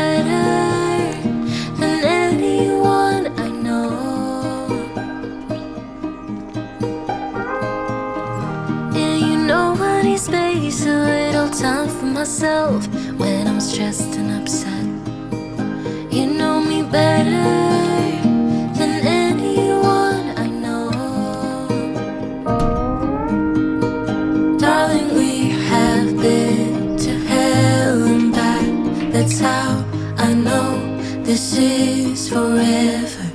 better than anyone I know. Yeah, you know I need space, a little time for myself when I'm stressed and upset. You know me better than anyone I know. Darling, we have been to hell and back. That's how I know this is forever.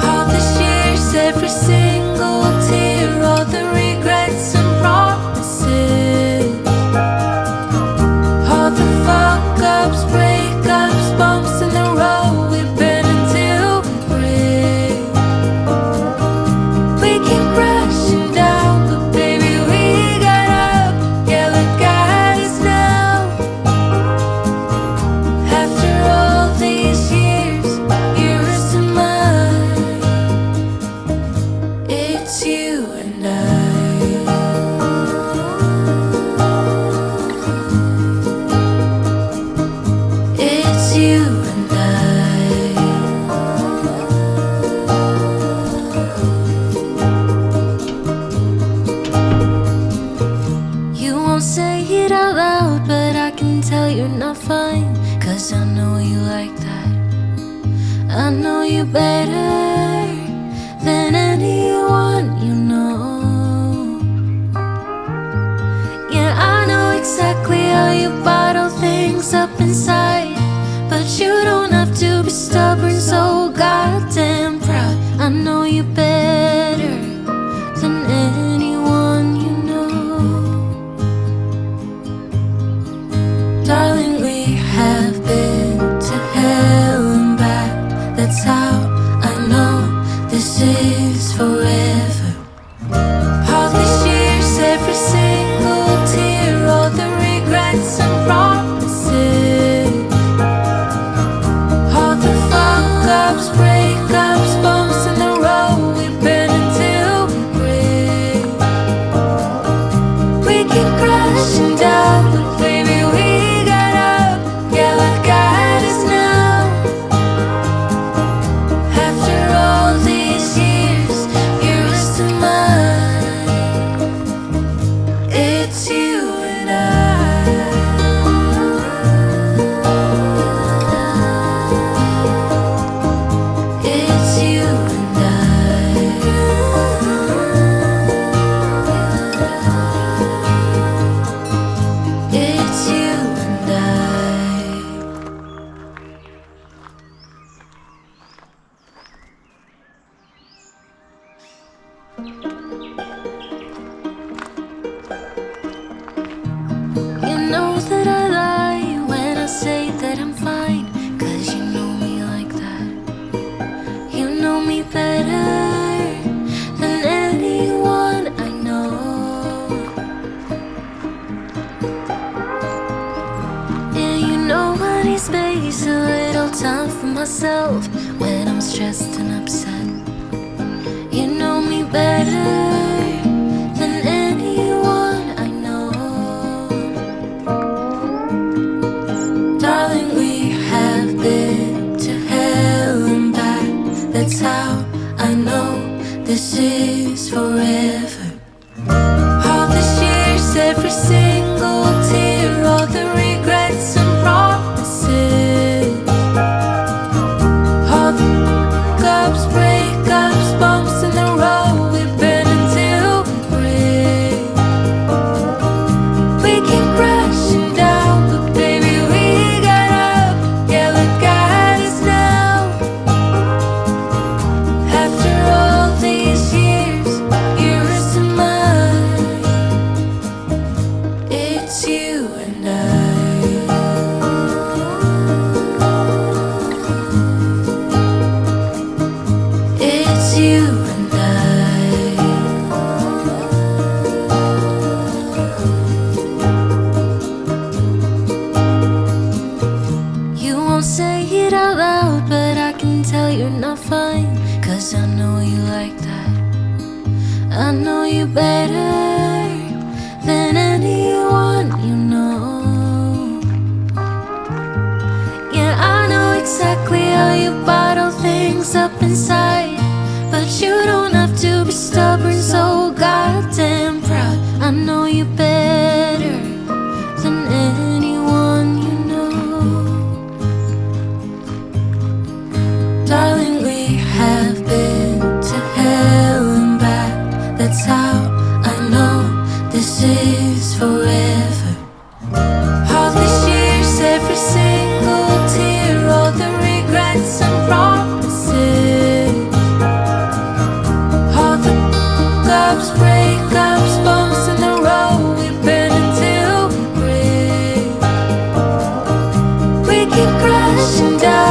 All these years, every single tear, all the regrets and promises, all the fuck-ups, breakups, bumps in the road we've been until we break. We keep crashing down, but baby we got up. Yeah, look at us now. After all these years, yours and mine, it's you and I. It's you and I. You won't say it out loud, but I can tell you're not fine. 'Cause I know you like that. I know you better than anyone you know. Yeah, I know exactly how you bottle things up inside, but you don't have to be stubborn, so goddamn proud. I know you better than anyone you know. Darling, we have been to hell and back. That's how I know this is forever. All these years, every single tear, all the regrets and promises, all the fuck-ups, breakups, bumps in the road we've been until we break. We keep crashing down, but baby we got up. Yeah, look at us now. After all these years, yours to mine, it's you and I. It's you and I. It's you and I. You know that I lie when I say that I'm fine, 'cause you know me like that. You know me better than anyone I know. Yeah, you know I need space, a little time for myself when I'm stressed and upset. You know me better than anyone I know. Darling, we have been to hell and back. That's how I know this is forever. All these years, every single tear, all the regrets and promises, all the cups, breakups, bumps in the road we've been until we break. We keep crashing down, but baby we got up. Yeah, look at us now. After all these years, yours and mine, it's you and I. It's you and I. You won't say it out loud, but I can tell you're not fine. 'Cause I know you like that. I know you better than anyone you know. exactly how you bottle things up inside, but you don't have to be stubborn, so goddamn proud. I know you better than anyone you know. Darling, we have been to hell and back. That's how I know this is forever. All these years, every single tear, all the regrets and promises, all the ups, breakups, bumps in the road, we burn until we break. We keep crashing down